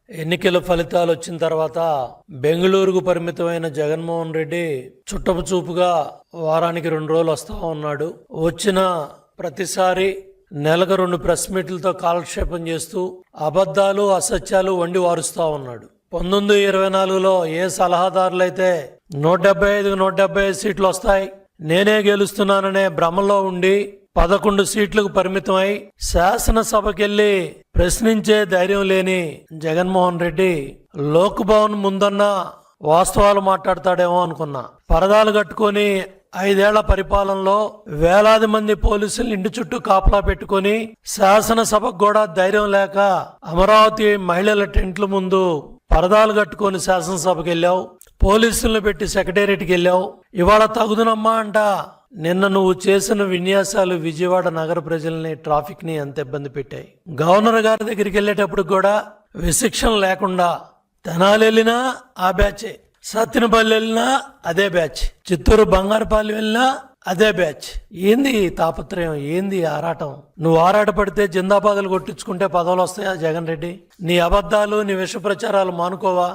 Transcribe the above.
ఎన్నికల ఫలితాలు వచ్చిన తర్వాత బెంగళూరుకు పరిమితమైన జగన్మోహన్ రెడ్డి చుట్టపు చూపుగా వారానికి 2 రోజులు వస్తా ఉన్నాడు. వచ్చిన ప్రతిసారి నెలకు 2 ప్రెస్ మీట్లతో కాలక్షేపం చేస్తూ అబద్ధాలు అసత్యాలు వండి వారుస్తా ఉన్నాడు. 1924లో ఏ సలహాదారులైతే 175 సీట్లు వస్తాయి, నేనే గెలుస్తున్నాననే భ్రమలో ఉండి 11 సీట్లకు పరిమితమై శాసనసభకెళ్లి ప్రశ్నించే ధైర్యం లేని జగన్మోహన్ రెడ్డి లోక్ భవన్ ముందన్న వాస్తవాలు మాట్లాడతాడేమో అనుకున్నా. పరదాలు కట్టుకొని 5 ఏళ్ల పరిపాలనలో వేలాది మంది పోలీసులు ఇంటి చుట్టూ కాపలా పెట్టుకొని శాసనసభకు కూడా ధైర్యం లేక అమరావతి మహిళల టెంట్ల ముందు పరదాలు కట్టుకొని శాసనసభకి వెళ్ళావు, పోలీసులను పెట్టి సెక్రటేరియట్కి వెళ్ళావు. ఇవాళ తగుదునమ్మా అంట. నిన్న నువ్వు చేసిన విన్యాసాలు విజయవాడ నగర ప్రజల్ని, ట్రాఫిక్ ని ఎంత ఇబ్బంది పెట్టాయి. గవర్నర్ గారి దగ్గరికి వెళ్ళేటప్పుడు కూడా విశిక్షణ లేకుండా తెనాలి వెళ్ళినా ఆ బ్యాచే, సత్తినపల్లి వెళ్ళినా అదే బ్యాచ్, చిత్తూరు బంగారుపాలెం వెళ్ళినా అదే బ్యాచ్. ఏంది తాపత్రయం, ఏంది ఆరాటం? నువ్వు ఆరాటపడితే జిందాబాదులు కొట్టించుకుంటే పదవులు వస్తాయా జగన్ రెడ్డి? నీ అబద్ధాలు, నీ విష ప్రచారాలు మానుకోవా?